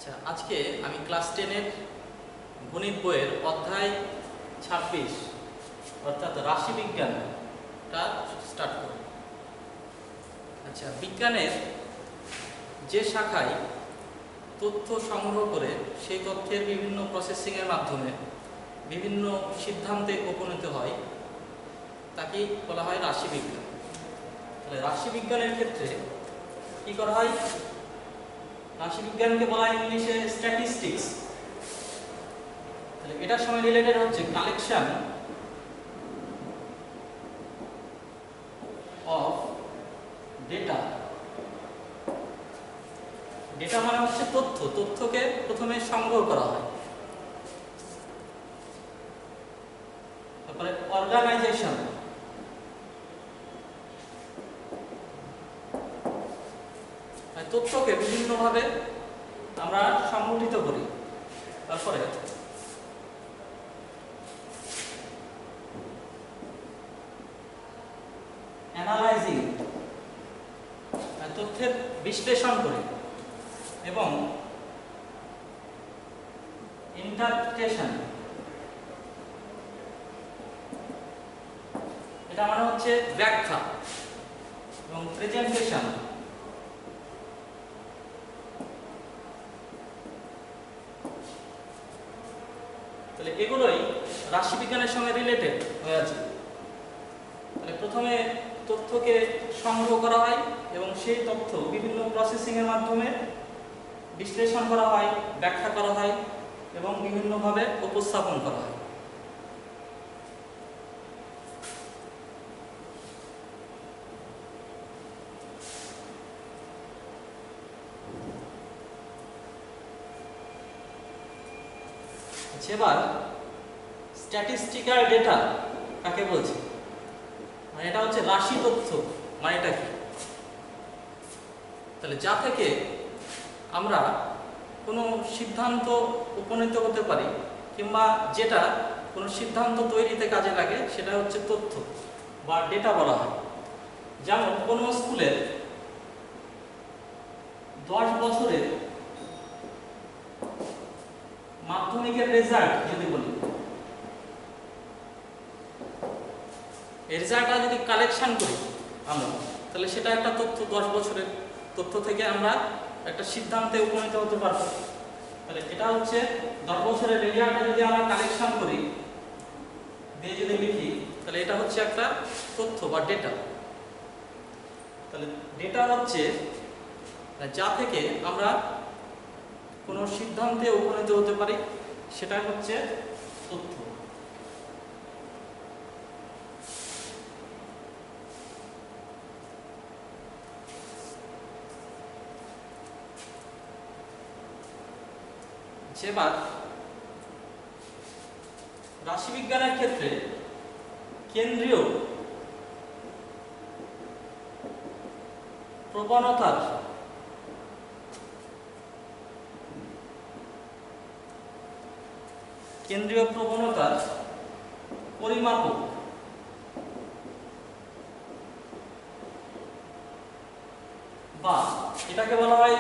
আচ্ছা, আজকে আমি ক্লাস 10 এর গণিত বইয়ের অধ্যায় 26 অর্থাৎ রাশিবিজ্ঞানটা স্টার্ট করব। আচ্ছা, বিজ্ঞানের যে শাখায় তথ্য সংগ্রহ করে সেই তথ্যের বিভিন্ন প্রসেসিংয়ের মাধ্যমে বিভিন্ন সিদ্ধান্তে উপনীত হয় তাকেই বলা হয় রাশিবিজ্ঞান। তাহলে রাশিবিজ্ঞানের ক্ষেত্রে কি করা হয়? রাশিবিজ্ঞানকে বলা হয় ইংলিশে স্ট্যাটিস্টিক্স। তাহলে এটার সঙ্গে রিলেটেড হচ্ছে কালেকশন অফ ডেটা। ডেটা মানে হচ্ছে তথ্য, তথ্যকে প্রথমে সংগ্রহ করা হয়, তারপরে অর্গানাইজেশন, তথ্যকে বিভিন্নভাবে আমরা সংগঠিত করি, তারপরে অ্যানালাইজিং, তথ্যের বিশ্লেষণ করি, এবং ইন্টারপ্রিটেশন, এটা মানে হচ্ছে ব্যাখ্যা, এবং প্রেজেন্টেশন। তাহলে এগুলোই রাশিবিজ্ঞানের সঙ্গে রিলেটেড হয়ে আছে। তাহলে প্রথমে তথ্যকে সংগ্রহ করা হয় এবং সেই তথ্য বিভিন্ন প্রসেসিং এর মাধ্যমে বিশ্লেষণ করা হয়, ব্যাখ্যা করা হয় এবং বিভিন্নভাবে উপস্থাপন করা হয়। এবার স্ট্যাটিস্টিক্যাল ডেটা কাকে বলছে? মানে এটা হচ্ছে রাশি তথ্য। মানে এটা কি? তাহলে যা থেকে আমরা কোনো সিদ্ধান্ত উপনীত হতে পারি কিংবা যেটা কোনো সিদ্ধান্ত তৈরিতে কাজে লাগে সেটা হচ্ছে তথ্য বা ডেটা বলা হয়। যেমন কোনো স্কুলের 10 বছরের মাধ্যমিকের রেজাল্ট যদি বলি, এই রেজাল্টটা যদি কালেকশন করি আমরা, তাহলে সেটা একটা তথ্য। 10 বছরের তথ্য থেকে আমরা একটা সিদ্ধান্তে উপনীত হতে পারবো। তাহলে এটা হচ্ছে 10 বছরের রেজাল্টটা যদি আমরা কালেকশন করি, দিয়ে যদি লিখি, তাহলে এটা হচ্ছে একটা তথ্য বা ডেটা। তাহলে ডেটা হচ্ছে যা থেকে আমরা কোনো সিদ্ধান্তে উপনীত হতে পারি, সেটা হচ্ছে তথ্য। এবার রাশিবিজ্ঞানের ক্ষেত্রে কেন্দ্রীয় প্রবণতার পরিমাপক বা এটাকে বলা হয়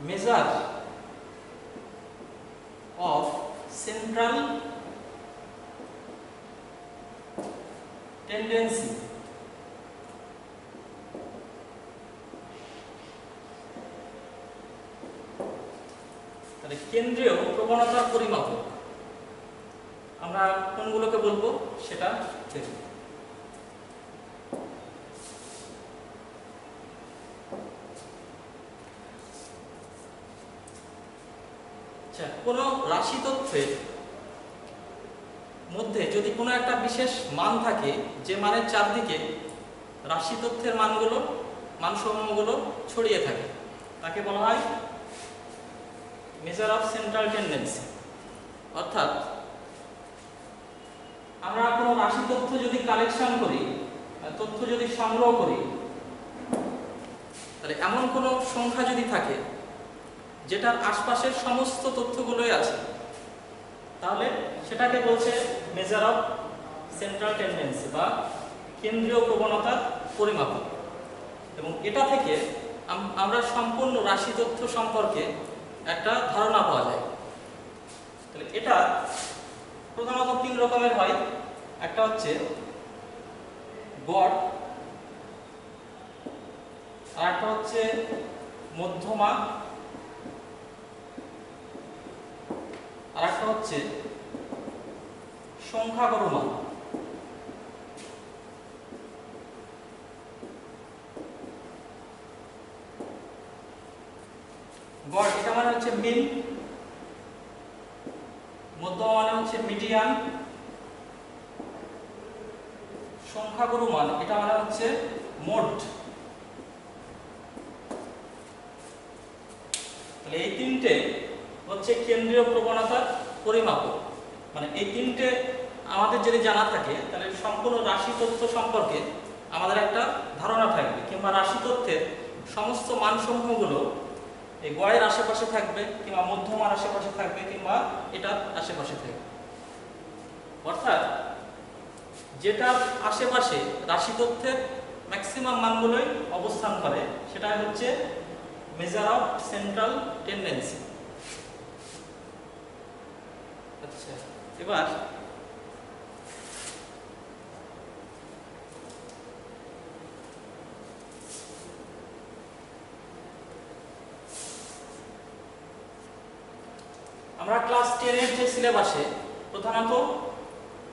মেজার অফ সেন্ট্রাল টেন্ডেন্সি। তাহলে কেন্দ্রীয় প্রবণতার পরিমাপক আমরা কোনগুলোকে বলবো সেটা দেখব। কোনো রাশি তথ্যের মধ্যে যদি কোনো একটা বিশেষ মান থাকে, যে মানের চারদিকে রাশি তথ্যের মানসমূহগুলো ছড়িয়ে থাকে, তাকে বলা হয় মেজার অফ সেন্ট্রাল টেন্ডেন্সি। অর্থাৎ আমরা কোনো রাশি তথ্য যদি কালেকশন করি, তথ্য যদি সংগ্রহ করি, তাহলে এমন কোনো সংখ্যা যদি থাকে যেটার আশপাশের সমস্ত তথ্যগুলোই আছে, তাহলে সেটাকে বলছে মেজার অফ সেন্ট্রাল টেন্ডেন্সি বা কেন্দ্রীয় প্রবণতার পরিমাপক। এবং এটা থেকে আমরা সম্পূর্ণ রাশি তথ্য সম্পর্কে একটা ধারণা পাওয়া যায়। তাহলে এটা প্রধানত 3 রকমের হয়। একটা হচ্ছে গড়, আর একটা হচ্ছে মধ্যমা, আর একটা হচ্ছে সংখ্যাগড় মান। গড় এটা মানে হচ্ছে মিন, মধ্যমা মানে হচ্ছে মিডিয়ান, সংখ্যাগড় মান এটা মানে হচ্ছে মোড। তাহলে এই তিনটে হচ্ছে কেন্দ্রীয় প্রবণতার পরিমাপক। মানে এই তিনটে আমাদের যদি জানা থাকে তাহলে সম্পূর্ণ রাশি তথ্য সম্পর্কে আমাদের একটা ধারণা থাকবে, কিংবা রাশি তথ্যের সমস্ত মানসমূহগুলো এই গড়ের আশেপাশে থাকবে, কিংবা মধ্যমার আশেপাশে থাকবে, কিংবা এটার আশেপাশে থাকবে। অর্থাৎ যেটার আশেপাশে রাশি তথ্যের ম্যাক্সিমাম মানগুলোই অবস্থান করে সেটা হচ্ছে মেজার অফ সেন্ট্রাল টেন্ডেন্সি। আচ্ছা, এবার আমরা ক্লাস 10 এর যে সিলেবাসে প্রধানত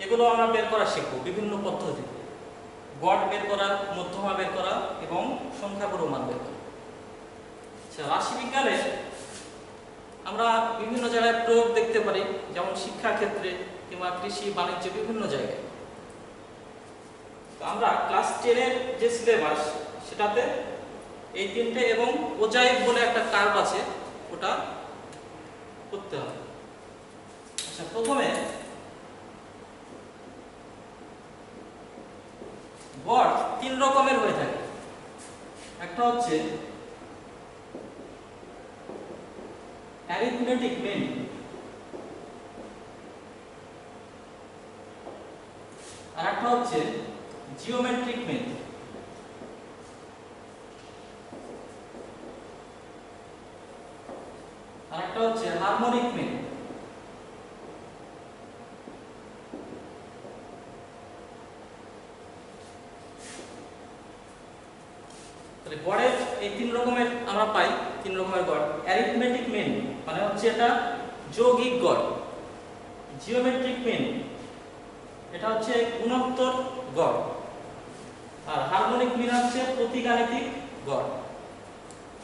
এগুলো আমরা বের করা শিখব বিভিন্ন পদ্ধতিতে। গড় বের করা, মধ্যমা বের করা এবং সংখ্যাগড় মান বের করা। আচ্ছা, রাশিবিজ্ঞানে আমরা বিভিন্ন জায়গায় প্রয়োগ দেখতে পারি, যেমন শিক্ষা ক্ষেত্রে কিংবা কৃষি বাণিজ্য বিভিন্ন জায়গায়। তো আমরা ক্লাস 10 এর যে সিলেবাস সেটাতে এই তিনটে এবং ওজাইভ বলে একটা কার্ভ আছে, ওটা করতে হবে। আচ্ছা, প্রথমে গড় 3 রকমের হয়ে থাকে। একটা হচ্ছে অ্যারিথমেটিক মিন, আর একটা হচ্ছে জিওমেট্রিক মিন, আর একটা হচ্ছে হারমোনিক মিন। তাহলে গড়ের এই 3 রকমের আমরা পাই, 3 রকমের গড়। অ্যারিথমেটিক মিন মানে হচ্ছে এটা যৌগিক গড়, জিওমেট্রিক মিন এটা হচ্ছে গুণোত্তর গড়, আর হারমোনিক মিন হচ্ছে প্রতিগাণিতিক গড়।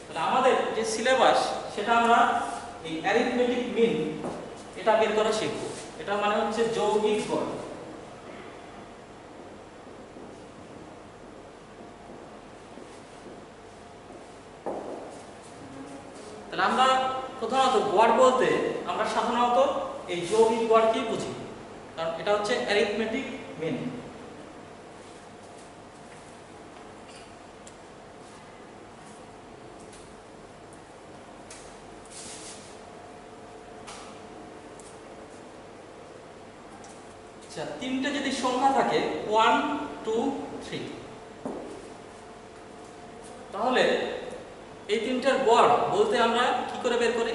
তাহলে আমাদের যে সিলেবাস সেটা আমরা এই অ্যারিথমেটিক মিন এটা বের করা শিখব। এটা মানে হচ্ছে যৌগিক গড়। তাহলে আমরা প্রধানত গড় বলতে আমরা সাধারণত এই যৌগিক গড়কেই বুঝি, কারণ এটা হচ্ছে অ্যারিথমেটিক মিন। আচ্ছা, তিনটে যদি সংখ্যা থাকে 1, 2, 3, তাহলে এই তিনটার গড় বলতে আমরা কি করে বের করি?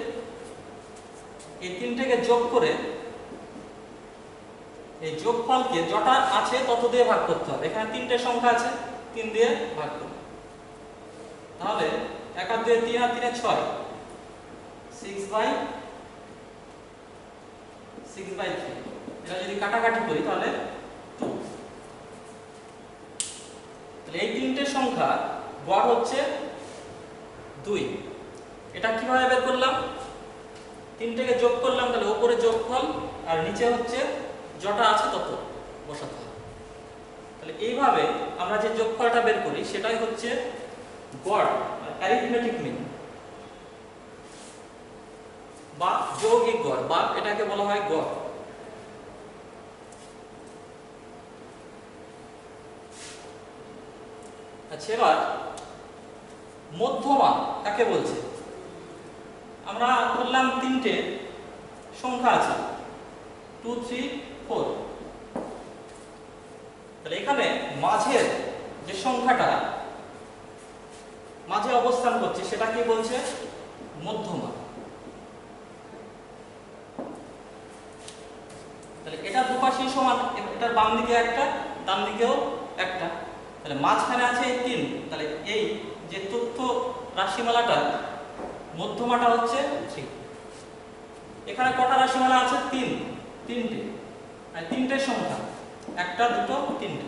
এই তিনটাকে যোগ করে এই যোগফলকে যটা আছে তত দিয়ে ভাগ করতে হবে। এখানে তিনটে সংখ্যা আছে, 3 দিয়ে ভাগ করব। তাহলে 1 আর 2 3 আর 3 6, 6/3। এটা যদি কাটাকাটি করি তাহলে 2। তাহলে এই তিনটে সংখ্যা গড় হচ্ছে 2। এটা কিভাবে বের করলাম? তিনটাকে যোগ করলাম, তাহলে উপরে যোগফল আর নিচে হচ্ছে যটা আছে তত বসাতে হবে। তাহলে এইভাবে আমরা যে যোগফলটা বের করি সেটাই হচ্ছে গড়, অ্যারিথমেটিক মিন বা যৌগিক গড়, বা এটাকে বলা হয় গড়। আচ্ছা, এবার মধ্যমা কাকে বলছে? আমরা বললাম তিনটে সংখ্যা আছে 2, 3, 4। তাহলে এখানে মাঝের যে সংখ্যাটা মাঝে অবস্থান করছে সেটা কি বলছে? মধ্যমা। তাহলে এটা দুপাশেই সমান, এটার বাম দিকে একটা, ডান দিকেও একটা, তাহলে মাঝখানে আছে এই 3। তাহলে এই যে তথ্য রাশিমালাটা মধ্যমাটা হচ্ছে 3। এখানে কটা রাশিমালা আছে? 3টে। আর 3টে সংখ্যা, 1 2 3টে।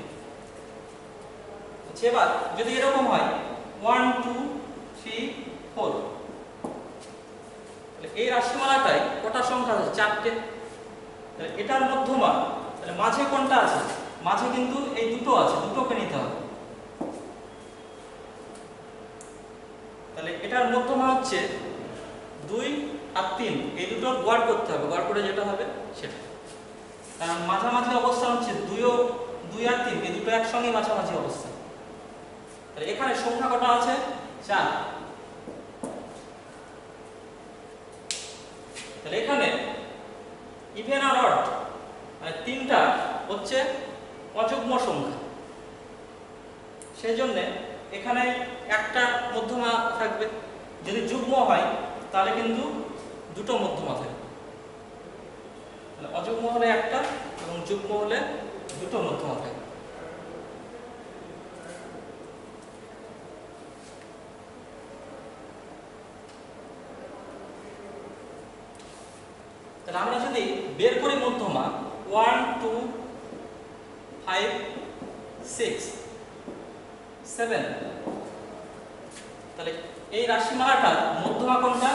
এবার যদি এরকম হয় 1 2 3 4, তাহলে এই রাশিমালাটায় কটা সংখ্যা আছে? 4টে। তাহলে এটার মধ্যমা, তাহলে মাঝে কোনটা আছে? মাঝে কিন্তু এই দুটো আছে, দুটোকে নিতে হবে। তাহলে এটার মধ্যমা হচ্ছে 2 আর 3, এই দুটোর গড় করতে হবে, গড় করে যেটা হবে সেটা। কারণ মাঝামাঝি অবস্থান হচ্ছে 2 আর 3, এই দুটো একসঙ্গে মাঝামাঝি অবস্থান। তাহলে এখানে সংখ্যা কটা আছে? 4। তাহলে এখানে ইভেন আর অড মানে 3টা হচ্ছে অযুগ্ম সংখ্যা, সেই জন্য এখানে একটা মধ্যমা থাকবে। যদি যুগ্ম হয় তাহলে কিন্তু দুটো মধ্যমা থাকবে। তাহলে অযুগ্ম হলে একটা এবং যুগ্ম হলে দুটো মধ্যমা থাকবে। তাহলে আমরা যদি বের করি মধ্যমা 1 2 5 6 7, তাহলে এই রাশিমালাটার মধ্যমা কোনটা?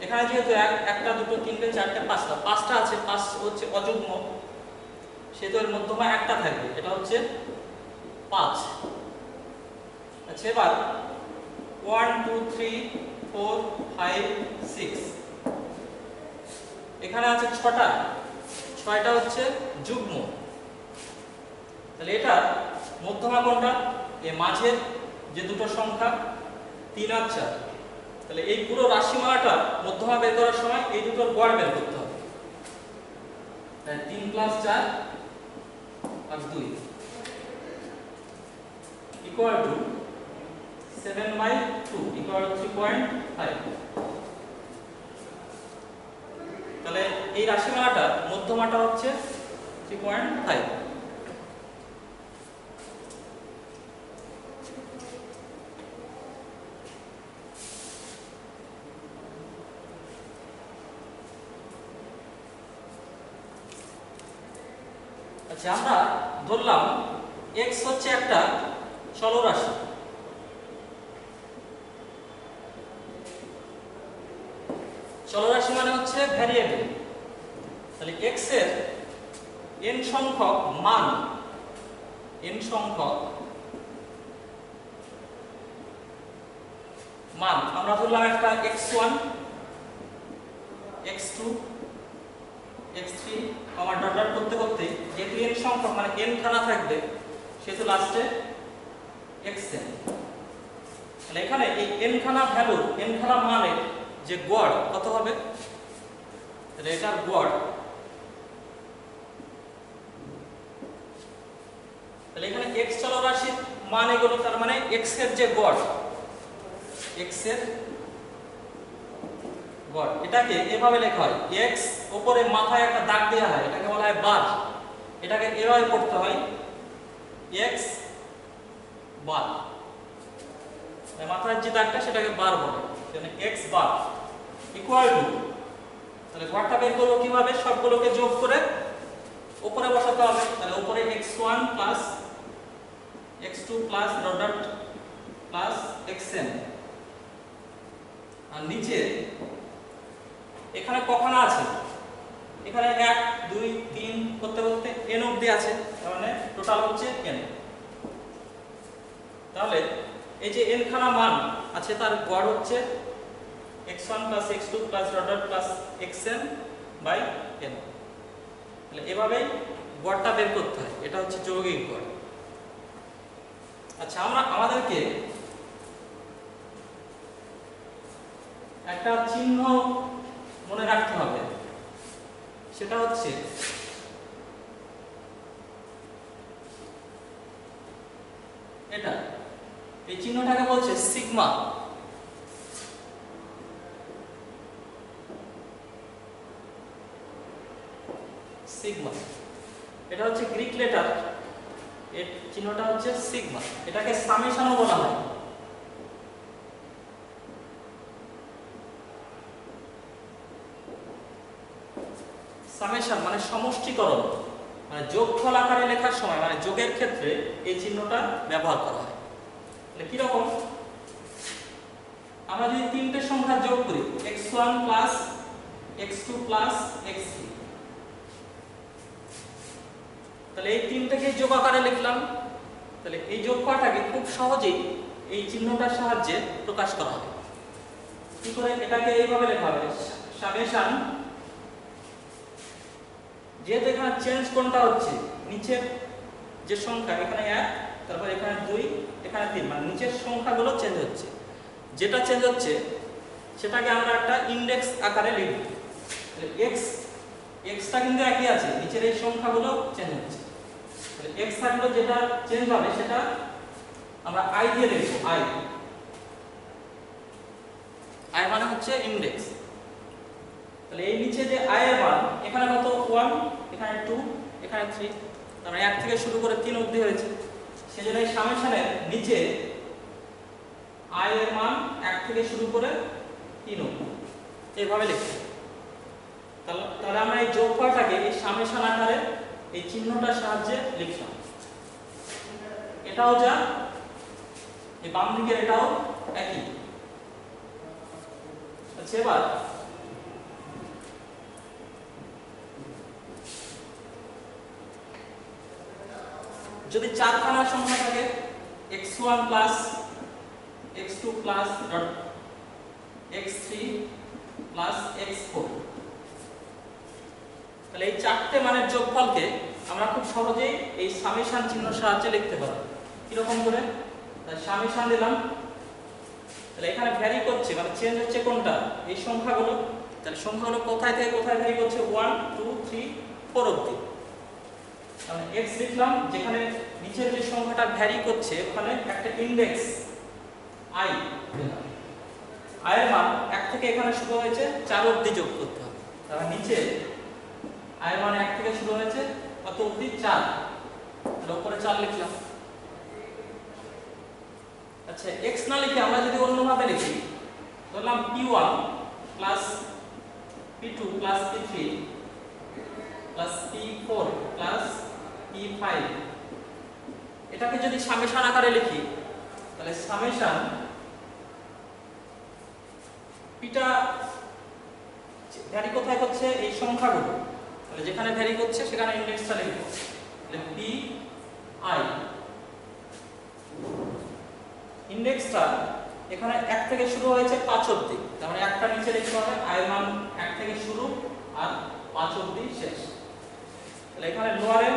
এখানে যেহেতু 1 2 3 4 5টা আছে, 5 হচ্ছে অযুগ্ম, সেহেতু এর মধ্যমা একটা থাকবে, এটা হচ্ছে 5। আচ্ছা, এবার 1 2 3 4 5 6, এখানে আছে 6টা হচ্ছে যুগ্ম। তাহলে এটা মধ্যমা কোনটা? এই মাঝের যে দুটো সংখ্যা 3 আর 4। তাহলে এই পুরো রাশিমালাটা মধ্যমা বের করার সময় এই দুটোর গড় বের করতে হবে। তাহলে 3 + 4 আর 2 ইকুয়াল টু 7/2 ইকুয়াল টু 3.5। তাহলে এই রাশিমালাটার মধ্যমাটা হচ্ছে 3.5। আচ্ছা, আমরা ধরলাম x হচ্ছে একটা চলরাশি। চলরাশি মানে হচ্ছে ভ্যারিয়েবল। তাহলে x এর n সংখ্যক মান, আমরা ধরলাম একটা x1 x2 x3 dot dot করতে করতে যেহেতু n সংখ্যক মানে n খানা থাকবে, সেহেতু লাস্টে xn। তাহলে এখানে এই n খানা ভ্যালু, n খানা মানের যে গড় কত হবে? তাহলে এটার গড়, তাহলে এখানে x চলরাশির মান এগুলো, তার মানে x এর যে গড়, এটাকে এভাবে লেখা হয়, x উপরে মাথায় একটা দাগ দেওয়া হয়, এটাকে বলা হয় বার। এটাকে এভাবে পড়তে হয় x বার, মাথার যে দাগটা সেটাকে বার বলে, মানে x বার ইকুয়াল টু, তাহলে গড়টা বের করব কিভাবে? সবগুলোকে যোগ করে উপরে বসাতে হবে। তাহলে উপরে x1 plus x2 plus dot dot plus xn, আর নিচে এখানে কখানা আছে? এখানে 1 2 3 করতে করতে n অবধি আছে, তার মানে টোটাল হচ্ছে n। তাহলে এই যে n খানা মান আছে তার গড় হচ্ছে x1 plus x2 plus dot dot plus xn by n। তাহলে এভাবেই গড়টা বের করতে হয়, এটা হচ্ছে যৌগিক গড়। আচ্ছা, আমাদেরকে একটা চিহ্ন মনে রাখতে হবে, সেটা হচ্ছে এটা। এই চিহ্নটাকে বলছে সিগমা। সিগমা এটা হচ্ছে গ্রিক লেটার, এর চিহ্নটা হচ্ছে সিগমা। এটাকে সামেশনও বলা হয়। সামেশন মানে সমষ্টিকরণ, মানে যোগফল আকারে লেখার সময় মানে যোগের ক্ষেত্রে এই চিহ্নটা ব্যবহার করা হয়। তাহলে কি রকম, আমরা যদি তিনটে সংখ্যা যোগ করি x1 x2 x3, তাহলে এই তিনটাকে যোগ আকারে লিখলাম। তাহলে এই যোগফলটাকে খুব সহজেই এই চিহ্নটার সাহায্যে প্রকাশ করা হবে। কি করে, এটাকে এইভাবে লেখা হবে সামেশন, যেহেতু এখানে চেঞ্জ কোনটা হচ্ছে, নিচের যে সংখ্যা এখানে 1, তারপর এখানে 2, এখানে 3, মানে নিচের সংখ্যাগুলো চেঞ্জ হচ্ছে। যেটা চেঞ্জ হচ্ছে সেটাকে আমরা একটা ইনডেক্স আকারে লিখব। এক্সটা কিন্তু একই আছে, নিচের এই সংখ্যাগুলো চেঞ্জ হচ্ছে। তাহলে এক্স থাকলে যেটা চেঞ্জ হবে সেটা আমরা আই দিয়ে লিখব। আই মানে হচ্ছে ইনডেক্স। তাহলে এই নিচে যে আই এর মান, এখানে কত 1, এখানে 2, এখানে 3, তার মানে 1 থেকে শুরু করে 3 অবধি হয়েছে। সেজন্য এই সামেশনের নিচে আই এর মান 1 থেকে শুরু করে 3 অবধি এইভাবে লিখব। তাহলে আমরা এই যোগফলটাকে এই সামেশন আকারে এই চিহ্নটার সাহায্যে লিখলাম। এটাও যা, এই বাম দিকের এটাও একই। আচ্ছা, এবার যদি চারখানা সংখ্যা থাকে x1 x2 x3 x4, তাহলে এই চারটে মানের যোগফলকে আমরা খুব সহজেই এই সামেশন চিহ্নের সাহায্যে লিখতে পারব। কিরকম করে, সামেশন দিলাম, তাহলে এখানে ভ্যারি করছে মানে চেঞ্জ হচ্ছে কোনটা, এই সংখ্যাগুলো। তাহলে সংখ্যাগুলো কোথায় থেকে কোথায় ভ্যারি করছে, 1 2 3 4 অবধি। তাহলে x লিখলাম, যেখানে নিচের যে সংখ্যাটা ভ্যারি করছে ওখানে একটা ইনডেক্স i দিলাম। i এর মান 1 থেকে এখানে শুরু হয়েছে 4 অবধি যোগ করতে হবে। তাহলে নিচে i এর মান 1 থেকে শুরু হয়েছে কত অবধি, 4, তাহলে উপরে 4 লিখলাম। আচ্ছা, x না লিখে আমরা যদি অন্যভাবে লিখি, ধরলাম p1 p2 p3 p4 p5, এটাকে যদি সামেশন আকারে লিখি, তাহলে সামেশন পিটা ভ্যারি কোথায় করছে, এই সংখ্যাগুলো। তাহলে যেখানে ভ্যারি করছে সেখানে ইনডেক্সটা লিখব। তাহলে পি আই, ইনডেক্সটা এখানে 1 থেকে শুরু হয়েছে 5 অবধি, তার মানে একটা নিচে লিখতে হবে, আই মান 1 থেকে শুরু আর 5 অবধি শেষ। তাহলে এখানে লোয়ারে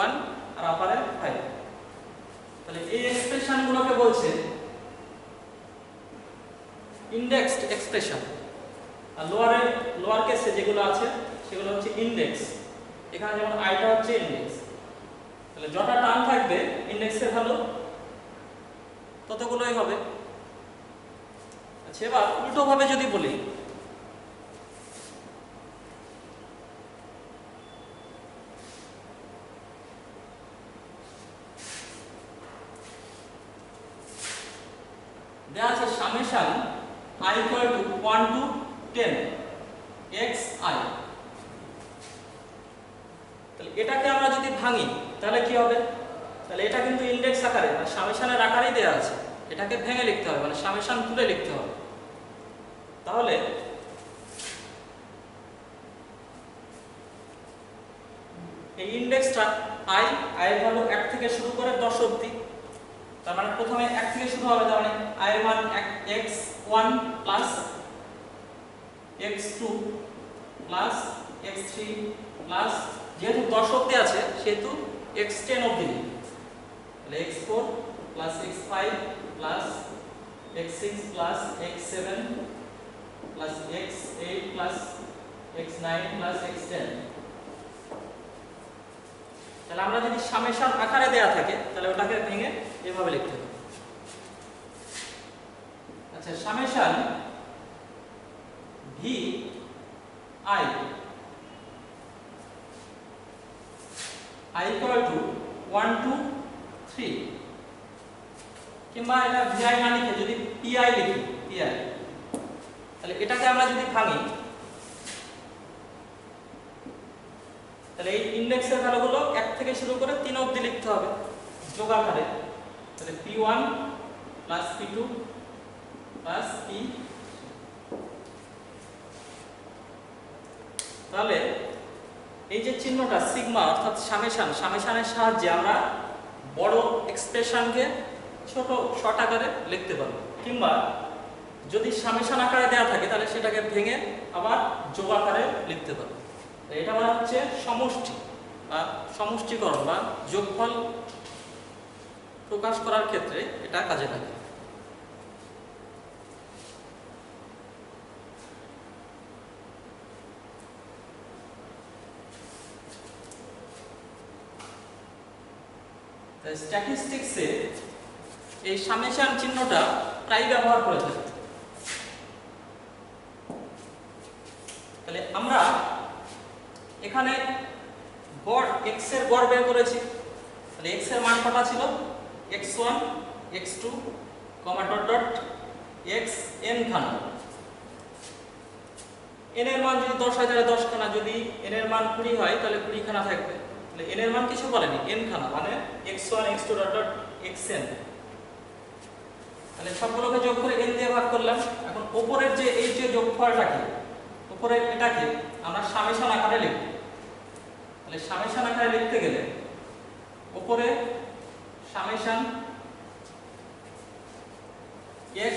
1 আর আপারে 5। তাহলে এই এক্সপ্রেশনগুলোকে বলছে ইনডেক্সড এক্সপ্রেশন। আর লোয়ার কেসে যেগুলো আছে সেগুলো হচ্ছে ইনডেক্স। এখানে যেমন আইটা হচ্ছে ইনডেক্স। তাহলে যটা টার্ম থাকবে ইনডেক্সের ভ্যালু ততগুলোই হবে। আচ্ছা, এবার উল্টো ভাবে যদি বলি, দেয়া আছে summation i equal to 1 to 10 xi। তাহলে এটাকে আমরা যদি ভাঙি তাহলে কি হবে, তাহলে এটা কিন্তু ইনডেক্স আকারে মানে সামেশনের আকারেই দেয়া আছে, এটাকে ভেঙে লিখতে হবে মানে সামেশন তুলে লিখতে হবে। তাহলে এই ইনডেক্সটা i এর ভ্যালু 1 থেকে শুরু করে 10 অবধি, তার মানে প্রথমে 1 থেকে শুরু হবে, তার মানে i এর মান x1 plus x2 plus x3 plus, যেহেতু 10 অবধি আছে সেহেতু x10 অবধি, তাহলে x4 plus x5 plus x6 plus x7 plus x8 plus x9 plus x10। তাহলে আমরা যদি সামেশন আকারে দেয়া থাকে তাহলে ওটাকে ভেঙে এভাবে লিখতে হবে। আচ্ছা summation V I equal to 1 2 3, কিংবা এটা ভিআই না লিখে যদি পিআই লিখি, পিআই, তাহলে এটাকে আমরা যদি ভাঙি তাহলে এই ইন্ডেক্সের ভ্যালুগুলো 1 থেকে শুরু করে 3 অবধি লিখতে হবে যোগ আকারে। তাহলে p1 plus p2 plus p, তাহলে এই যে চিহ্নটা সিগমা অর্থাৎ সামেশন, সামেশনের সাহায্যে আমরা বড় এক্সপ্রেশনকে ছোট শর্ট আকারে লিখতে পারবো, কিংবা যদি সামেশন আকারে দেওয়া থাকে তাহলে সেটাকে ভেঙে আবার যোগ আকারে লিখতে পারবো। এটা মানে হচ্ছে সমষ্টি বা সমষ্টিকরণ বা যোগফল প্রকাশ করার ক্ষেত্রে এটা কাজে লাগে। স্ট্যাটিস্টিক্সে এই সামেশন চিহ্নটা প্রায় ব্যবহার করে থাকে। তাহলে আমরা এখানে গড় x এর গড় বের করেছি। তাহলে x এর মান কত ছিল? x1 x2 dot dot xn খানা। n এর মান যদি 10 হয় তাহলে 10 খানা, যদি n এর মান 20 হয় তাহলে 20 খানা থাকবে। তাহলে n এর মান কিছু বলেনি, n খানা মানে x1 x2 dot dot xn। তাহলে সবগুলোকে যোগ করে n দিয়ে ভাগ করলাম। এখন উপরের যে এই যে যোগফলটাকে, উপরের এটাকে আমরা সামেশন আকারে লিখব। তাহলে সামেশন আকারে লিখতে গেলে উপরে সামেশন x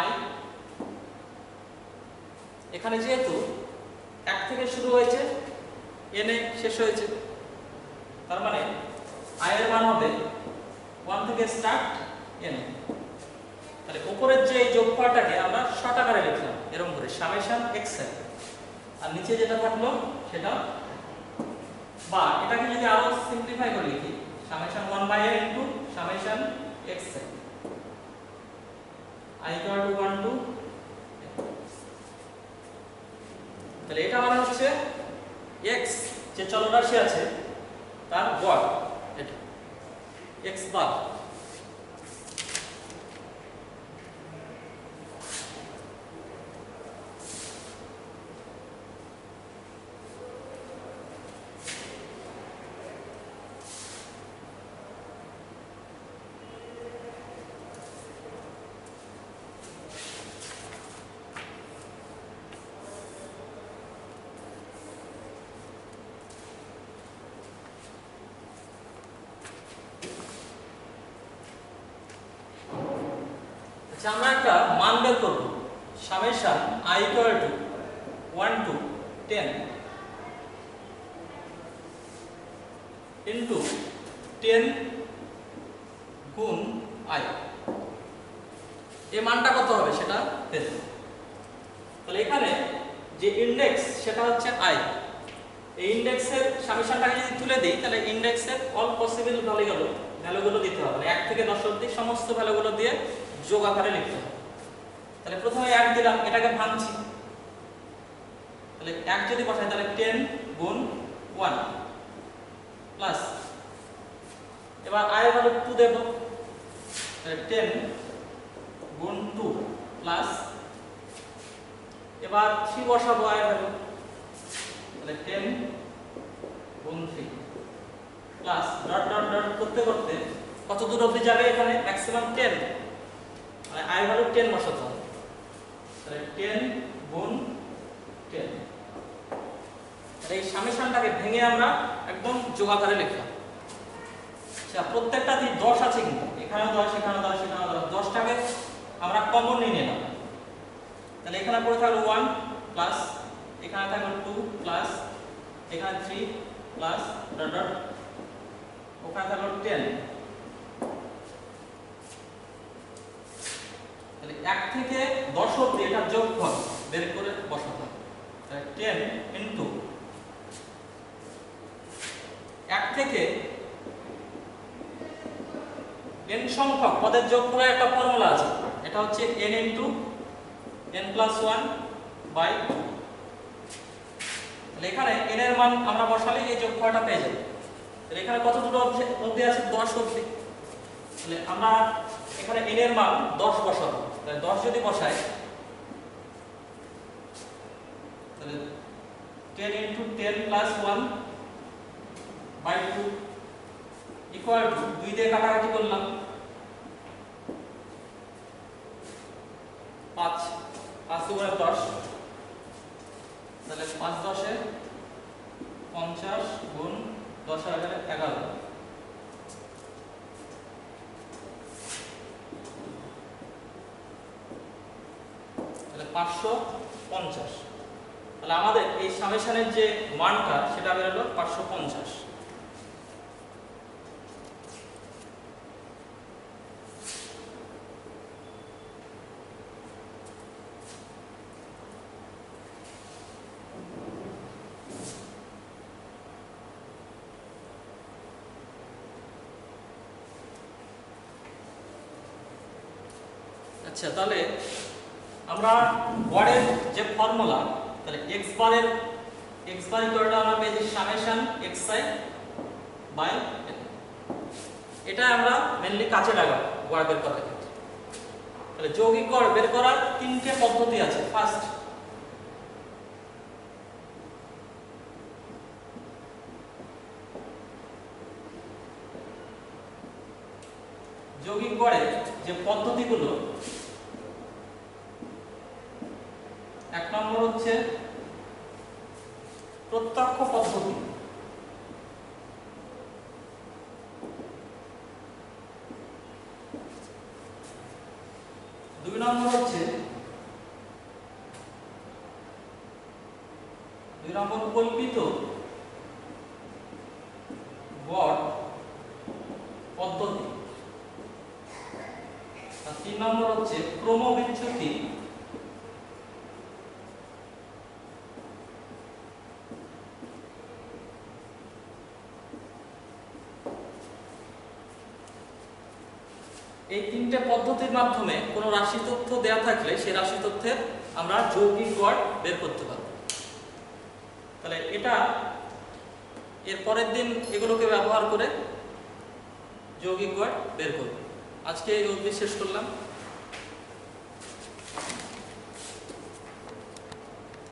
i, এখানে যেহেতু 1 থেকে শুরু হয়েছে n এ শেষ হয়েছে, তার মানে i এর মান হবে 1 থেকে স্টার্ট n। তাহলে উপরের যে যোগফলটাকে আমরা শর্ট আকারে লিখলাম এরকম করে সামেশন x i, আর নিচে যেটা থাকলো সেটা, বা এটাকে যদি আরো সিম্পলিফাই করে লিখি summation 1/n into summation x i equal to 1 to, তাহলে এটা মানে হচ্ছে x যে চলরাশি আছে তার গড়, এটা x বার। আমরা একটা মান বের করব summation i equal to 1 to 10 into 10 গুণ i, এই মানটা কত হবে সেটা পেতে। তাহলে এখানে যে ইনডেক্স সেটা হচ্ছে i, এই ইনডেক্সের সামেশনটাকে যদি তুলে দেই তাহলে ইনডেক্সের অল পসিবল ভ্যালুগুলো দিতে হবে, 1 থেকে 10 অবধি সমস্ত ভ্যালুগুলো দিয়ে যোগ আকারে লিখতে হবে। তাহলে প্রথমে 1 দিলাম, এটাকে ভাঙছি। তাহলে 1 যদি বসাই তাহলে 10 গুণ 1 প্লাস, এবার i এর ভ্যালু 2 দেব, তাহলে 10 গুণ 2 প্লাস, এবার 3 বসাবো i এর ভ্যালু, তাহলে 10 গুণ 3 প্লাস ডট ডট ডট করতে করতে কত দূর অবধি যাবে, এখানে ম্যাক্সিমাম 10, মানে i ভ্যালু 10 বসাতে হবে। তাহলে 10 গুণ 10, তাহলে এই সামেশনটাকে ভেঙে আমরা একদম যোগ আকারে লিখলাম। আচ্ছা প্রত্যেকটাতে 10 আছে, কিন্তু এখানেও 10 এখানেও 10 এখানেও 10, 10টাকে আমরা কমন নিয়ে নিলাম। তাহলে এখানে পড়ে থাকলো 1 প্লাস, এখানে থাকলো 2 প্লাস, এখানে 3 প্লাস ডট ডট, ওখানে থাকলো 10। তাহলে 1 থেকে 10 অবধি এটা যোগফল বের করে বসাতে হবে। তাহলে 10 ইনটু 1 থেকে n সংখ্যক পদের যোগফলের একটা ফর্মুলা আছে, এটা হচ্ছে n into n plus 1 by 2। তাহলে এখানে n এর মান আমরা বসালে এই যোগফলটা পেয়ে যাব। তাহলে এখানে কত দুটো অবধি আছে 10 অবধি। তাহলে আমরা এখানে n এর মান 10 বসাবো। তাহলে 10 যদি বসাই তাহলে 10 into 10 plus 1 by 2 equal to 2 দিয়ে কাটাকাটি করলাম 5 5 দুগুণে 10। তাহলে 5 10 এ 50 গুণ 10 এর 11। তাহলে 550। তাহলে আমাদের এই সামেশনের যে মানটা সেটা বের হলো 550। আচ্ছা, তাহলে আমরা গড়ের যে ফর্মুলা, তাহলে x বার ইকুয়াল টু আমরা পেয়েছি সামেশন xi বাই এটা আমরা মেইনলি কাছে লাগাবো গড় বের করার ক্ষেত্রে। তাহলে যৌগিক গড় বের করার তিনটে পদ্ধতি আছে। ফার্স্ট, যৌগিক গড়ের যে পদ্ধতিগুলো, এক নম্বর হচ্ছে প্রত্যক্ষ পদ্ধতি, দুই নম্বর হচ্ছে কল্পিত গড় পদ্ধতি, আর 3 নম্বর হচ্ছে ক্রমবিচ্যুতি এই তিনটে পদ্ধতির মাধ্যমে কোনো রাশি তথ্য দেয়া থাকলে সেই রাশি তথ্যের আমরা যৌগিক গড় বের করতে পারব। তাহলে এটা এর পরের দিন এগুলোকে ব্যবহার করে যৌগিক গড় বের করব। আজকে এই অবধি শেষ করলাম।